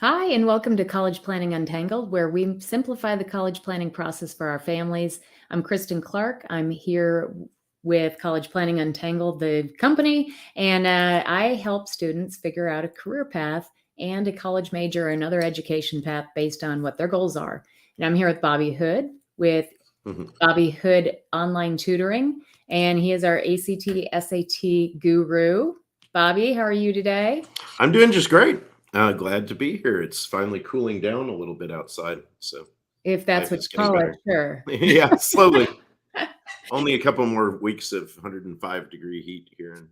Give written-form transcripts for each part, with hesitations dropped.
Hi, and welcome to College Planning Untangled, where we simplify the college planning process for our families. I'm Kristin Clark. I'm here with College Planning Untangled, the company, and I help students figure out a career path and a college major or another education path based on what their goals are. And I'm here with Bobby Hood with Bobby Hood Online Tutoring, and he is our ACT SAT guru. Bobby, how are you today? I'm doing just great. Glad to be here. It's finally cooling down a little bit outside, so If that's life what is you getting call it, better. sure. Yeah, slowly. Only a couple more weeks of 105-degree heat here in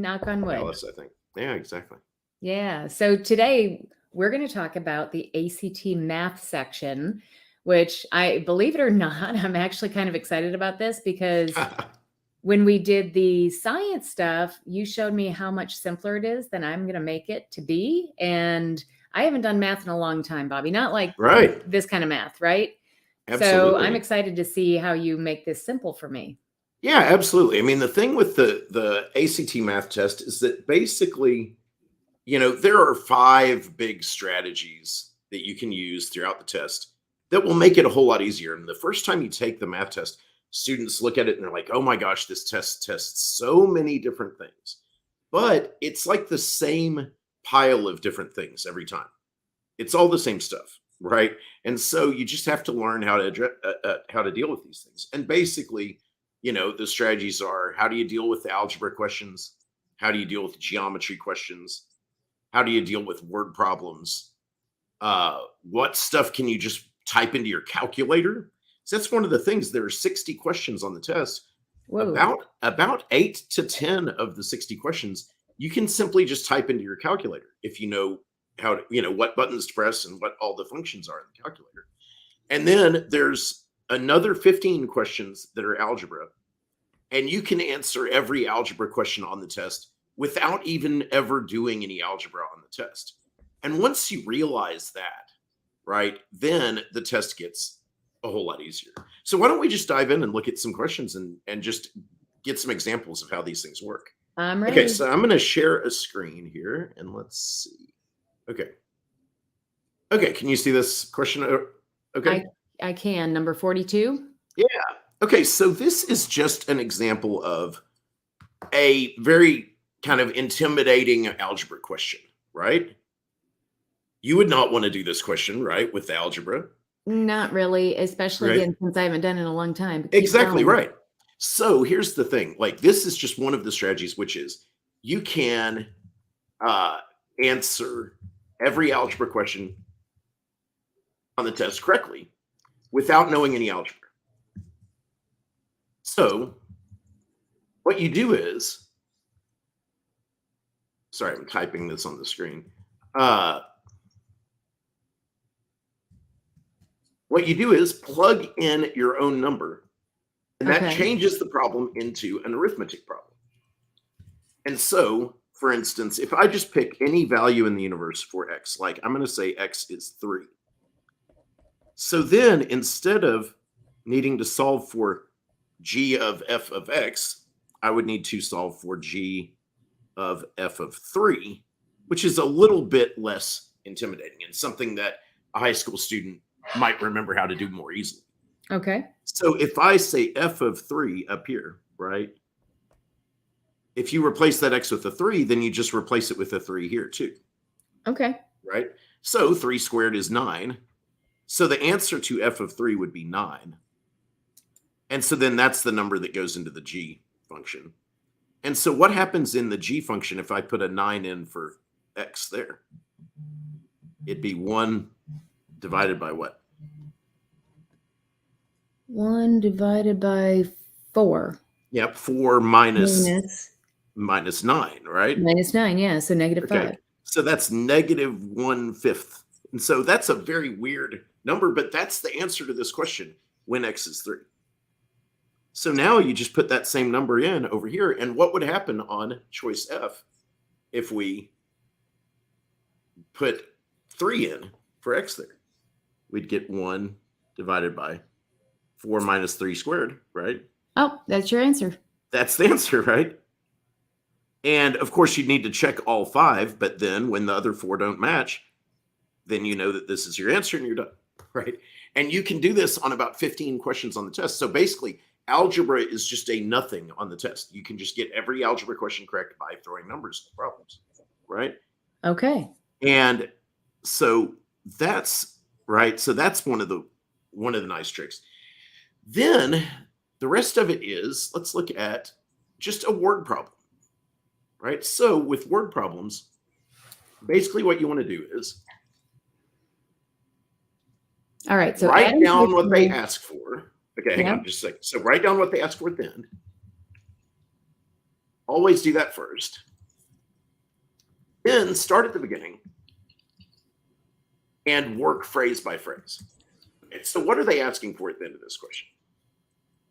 Knock on wood. Dallas, I think. Yeah, exactly. Yeah. So today we're going to talk about the ACT math section, which I believe it or not, I'm actually kind of excited about this because when we did the science stuff, you showed me how much simpler it is than I'm going to make it to be. And I haven't done math in a long time, Bobby, not like Right. this kind of math, right? So I'm Absolutely. excited to see how you make this simple for me. Yeah, absolutely. I mean, the thing with the ACT math test is that basically, there are 5 big strategies that you can use throughout the test that will make it a whole lot easier. And the first time you take the math test, students look at it and they're like, oh my gosh, this test tests so many different things. But it's like the same pile of different things every time. It's all the same stuff, right? And so you just have to learn how to deal with these things. And basically, the strategies are: how do you deal with the algebra questions? How do you deal with geometry questions? How do you deal with word problems? What stuff can you just type into your calculator? So that's one of the things. There are 60 questions on the test. Whoa. About 8 to 10 of the 60 questions you can simply just type into your calculator if you know how to, what buttons to press and what all the functions are in the calculator. And then there's another 15 questions that are algebra, and you can answer every algebra question on the test without even ever doing any algebra on the test. And once you realize that, right, then the test gets a whole lot easier. So why don't we just dive in and look at some questions and just get some examples of how these things work. I'm ready. Okay, so I'm going to share a screen here and let's see. Okay. Okay, can you see this question? Okay. I can. Number 42. Yeah. Okay, so this is just an example of a very kind of intimidating algebra question, right? You would not want to do this question, right, with the algebra. Not really, especially Right. again, since I haven't done it in a long time. But keep Exactly going. right. So here's the thing. Like, this is just one of the strategies, which is you can answer every algebra question on the test correctly without knowing any algebra. So what you do is, sorry, I'm typing this on the screen. What you do is plug in your own number, and that changes the problem into an arithmetic problem. And so, for instance, if I just pick any value in the universe for x, like I'm going to say x is 3. So then, instead of needing to solve for g of f of x, I would need to solve for g of f of 3, which is a little bit less intimidating and something that a high school student might remember how to do more easily. Okay. So if I say f of 3 up here, right? If you replace that x with a 3, then you just replace it with a 3 here too. Okay. Right? So 3 squared is 9. So the answer to f of 3 would be 9. And so then that's the number that goes into the g function. And so what happens in the g function if I put a 9 in for x there? It'd be 1 divided by what? 1 divided by 4. Yep, 4 minus 9, right? Minus 9, yeah, so negative 5. So that's negative 1/5. And so that's a very weird number, but that's the answer to this question when x is 3. So now you just put that same number in over here, and what would happen on choice F if we put 3 in for x there? We'd get 1 divided by 4 minus 3 squared, right? Oh, that's your answer. That's the answer, right? And of course, you need to check all 5, but then when the other 4 don't match, then you know that this is your answer and you're done, right? And you can do this on about 15 questions on the test. So basically, algebra is just a nothing on the test. You can just get every algebra question correct by throwing numbers at problems, right? Okay. And so that's right. So that's one of the nice tricks. Then the rest of it is, let's look at just a word problem, right? So with word problems, basically what you want to do is All right. So write adding down what they dictionary- ask for. Okay, hang Yeah. on just a second. So write down what they ask for at the end. Always do that first. Then start at the beginning and work phrase by phrase. Okay, so what are they asking for at the end of this question?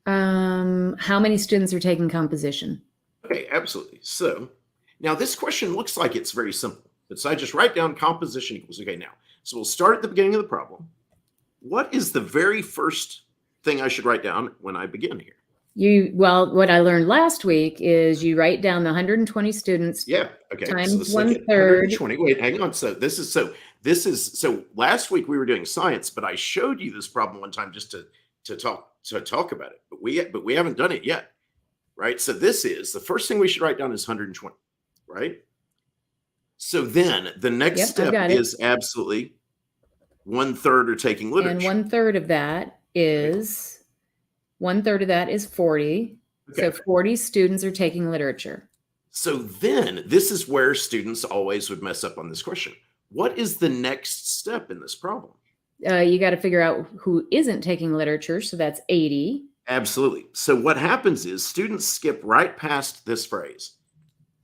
How many students are taking composition? Okay, absolutely. So now this question looks like it's very simple. So I just write down composition equals. Okay, now. So we'll start at the beginning of the problem. What is the very first thing I should write down when I begin here? Well, what I learned last week is you write down the 120 students. Yeah. Okay. Times So let's look at 1/3. 120. Wait, hang on. So so last week we were doing science, but I showed you this problem one time just to talk about it. But we haven't done it yet. Right. So this is the first thing we should write down is 120. Right. So then the next Yep, I've step got it. is absolutely 1/3 are taking literature. And 1/3 of that is 1/3 of that is 40. Okay. So 40 students are taking literature. So then this is where students always would mess up on this question. What is the next step in this problem? You got to figure out who isn't taking literature. So that's 80. Absolutely. So what happens is students skip right past this phrase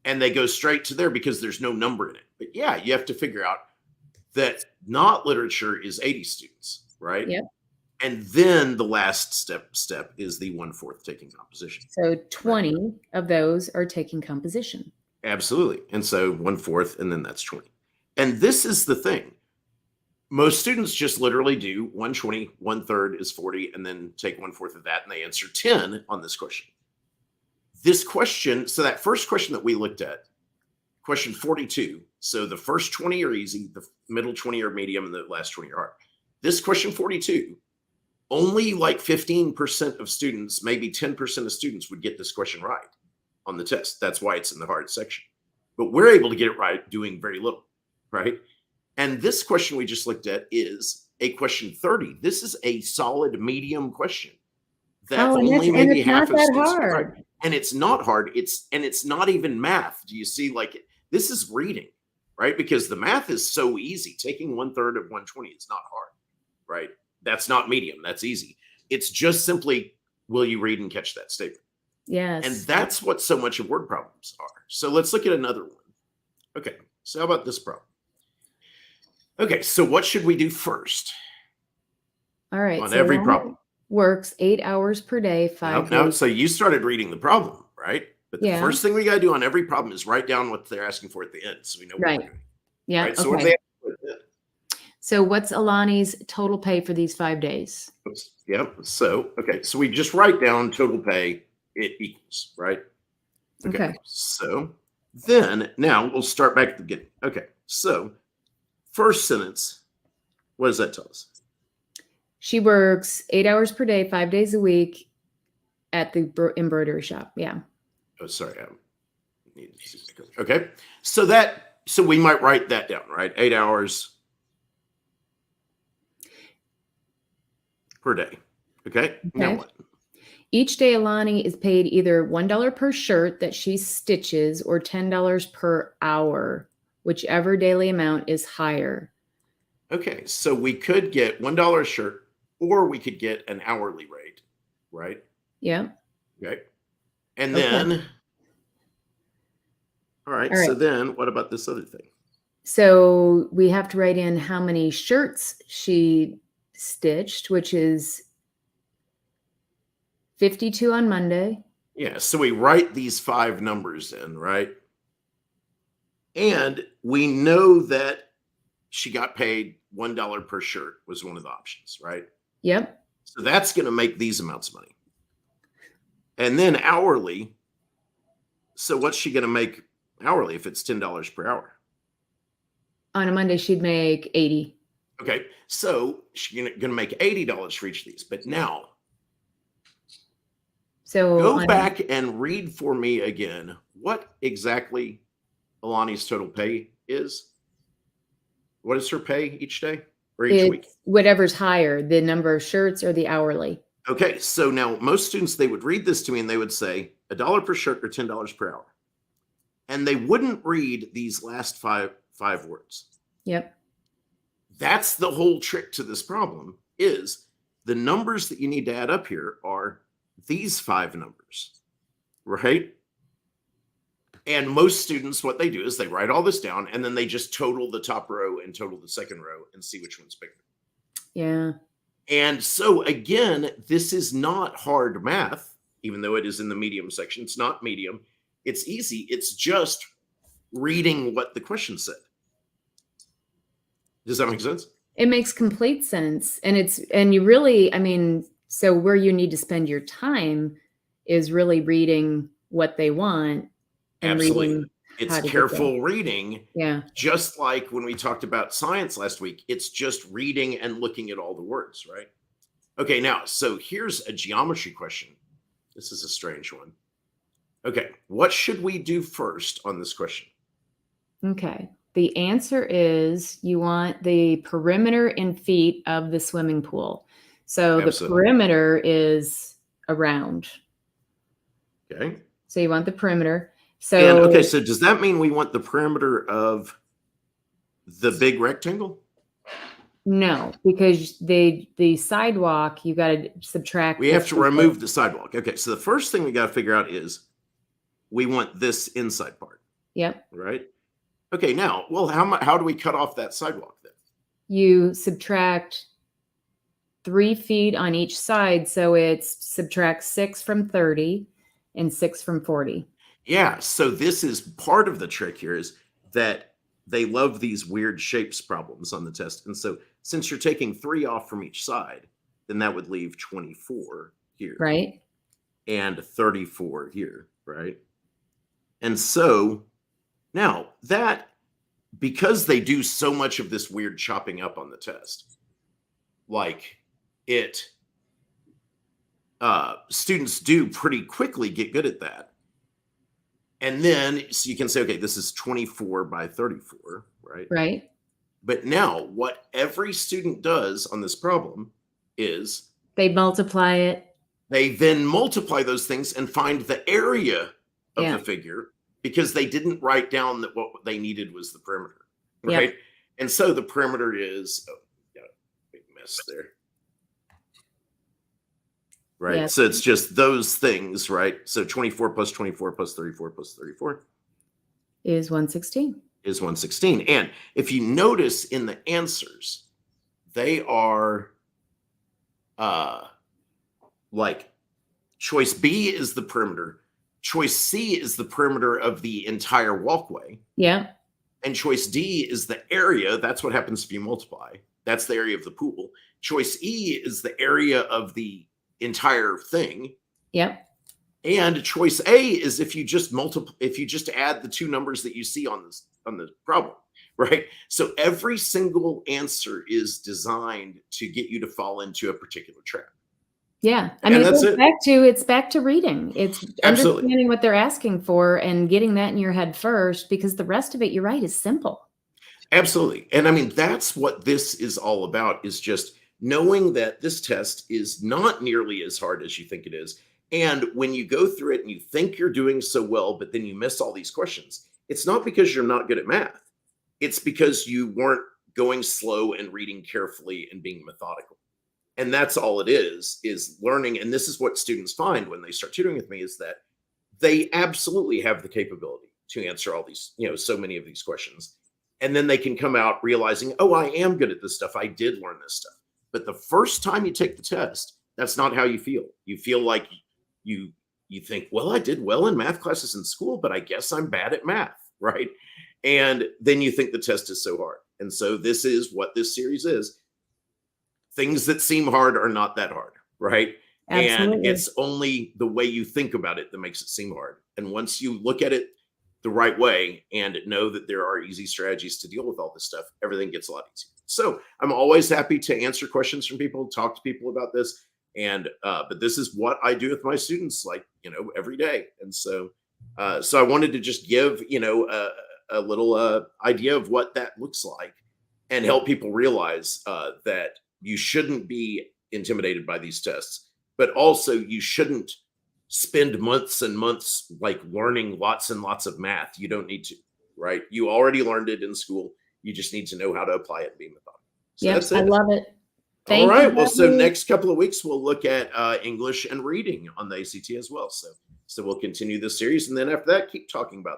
and they go straight to there because there's no number in it. But yeah, you have to figure out that not literature is 80 students, right? Yep. And then the last step is the 1/4 taking composition. So 20 of those are taking composition. Absolutely. And so 1/4, and then that's 20. And this is the thing. Most students just literally do 120, 1/3 is 40, and then take 1/4 of that, and they answer 10 on this question. This question, so that first question that we looked at, question 42, so the first 20 are easy, the middle 20 are medium, and the last 20 are hard. This question 42, only like 15% of students, maybe 10% of students would get this question right on the test. That's why it's in the hard section. But we're able to get it right doing very little, right? And this question we just looked at is a question 30. This is a solid medium question that only maybe half of students get right. And it's not hard. It's not even math. Do you see, like, this is reading, right? Because the math is so easy. Taking 1/3 of 120 is not hard, right? That's not medium. That's easy. It's just simply, will you read and catch that statement? Yes. And that's what so much of word problems are. So let's look at another one. Okay. So how about this problem? Okay. So what should we do first? All right. On so every that problem. Works 8 hours per day, 5 No, days. so you started reading the problem, right? But the Yeah. first thing we got to do on every problem is write down what they're asking for at the end, so we know what Right. we're doing. Yeah. Right. So Okay. what they ask for at the end? So what's Alani's total pay for these 5 days? Oops. Yep. So okay. So we just write down total pay. It equals, right? Okay. So then now we'll start back at the beginning. Okay. So first sentence, what does that tell us? She works 8 hours per day, 5 days a week at the embroidery shop. Yeah. Oh, sorry. I need to see. Okay. So we might write that down, right? 8 hours per day. Okay. Now Okay. what? Each day, Alani is paid either $1 per shirt that she stitches or $10 per hour, whichever daily amount is higher. Okay. So we could get $1 a shirt, or we could get an hourly rate, right? Yeah. Okay. And Okay. then, all right. All right. So then what about this other thing? So we have to write in how many shirts she stitched, which is 52 on Monday. Yeah. So we write these 5 numbers in, right? And we know that she got paid $1 per shirt was one of the options, right? Yep. So that's going to make these amounts of money. And then hourly. So what's she going to make hourly if it's $10 per hour? On a Monday, she'd make 80. Okay, so she's going to make $80 for each of these. But now, So go back and read for me again what exactly Alani's total pay is. What is her pay each day or each week? Whatever's higher, the number of shirts or the hourly. Okay, so now most students, they would read this to me and they would say $1 per shirt or $10 per hour. And they wouldn't read these last five words. Yep. That's the whole trick to this problem, is the numbers that you need to add up here are these 5 numbers, right? And most students, what they do is they write all this down and then they just total the top row and total the second row and see which one's bigger. Yeah. And so again, this is not hard math, even though it is in the medium section. It's not medium. It's easy. It's just reading what the question said. Does that make sense? It makes complete sense. And you really, I mean, so where you need to spend your time is really reading what they want. And absolutely. It's careful reading. Yeah. Just like when we talked about science last week, it's just reading and looking at all the words, right? Okay, now, so here's a geometry question. This is a strange one. Okay, what should we do first on this question? Okay. The answer is you want the perimeter in feet of the swimming pool. So absolutely. The perimeter is around. Okay. So you want the perimeter. So okay, so does that mean we want the perimeter of the big rectangle? No, because the sidewalk, you got to subtract. We have to remove the sidewalk. Okay, so the first thing we got to figure out is we want this inside part. Yep. Right? Okay, now, well, how do we cut off that sidewalk then? You subtract 3 feet on each side, so it's subtract 6 from 30 and 6 from 40. Yeah, so this is part of the trick here, is that they love these weird shapes problems on the test. And so since you're taking 3 off from each side, then that would leave 24 here. Right. And 34 here, right? And so now that, because they do so much of this weird chopping up on the test, like students do pretty quickly get good at that. And then so you can say, okay, this is 24 by 34, right? Right. But now what every student does on this problem is they multiply it. They then multiply those things and find the area of the figure, because they didn't write down that what they needed was the perimeter, right? Yep. And so the perimeter is, oh, got a big mess there. Right. Yes. So it's just those things, right? So 24 plus 24 plus 34 plus 34 is 116. Is 116. And if you notice in the answers, they are like choice B is the perimeter, choice C is the perimeter of the entire walkway. Yeah. And choice D is the area. That's what happens if you multiply. That's the area of the pool. Choice E is the area of the entire thing. Yep. And choice A is if you just add the 2 numbers that you see on the problem, right? So every single answer is designed to get you to fall into a particular trap. Yeah. I mean, it's back to reading. It's absolutely understanding what they're asking for and getting that in your head first, because the rest of it, you're right, is simple. Absolutely. And I mean, that's what this is all about, is just knowing that this test is not nearly as hard as you think it is. And when you go through it and you think you're doing so well, but then you miss all these questions, it's not because you're not good at math. It's because you weren't going slow and reading carefully and being methodical. And that's all it is learning. And this is what students find when they start tutoring with me, is that they absolutely have the capability to answer all these, so many of these questions. And then they can come out realizing, oh, I am good at this stuff. I did learn this stuff. But the first time you take the test, that's not how you feel. You feel like you think, well, I did well in math classes in school, but I guess I'm bad at math, right? And then you think the test is so hard. And so this is what this series is. Things that seem hard are not that hard, right? Absolutely. And it's only the way you think about it that makes it seem hard. And once you look at it the right way and know that there are easy strategies to deal with all this stuff, everything gets a lot easier. So I'm always happy to answer questions from people, talk to people about this. And but this is what I do with my students, like, every day. And so so I wanted to just give a little idea of what that looks like and help people realize that you shouldn't be intimidated by these tests, but also you shouldn't spend months and months like learning lots and lots of math. You don't need to, right? You already learned it in school. You just need to know how to apply it and be methodical. So Yep, that's it. I love it. All Thank right. you, Well, so Becky. next couple of weeks, we'll look at English and reading on the ACT as well. So we'll continue this series. And then after that, keep talking about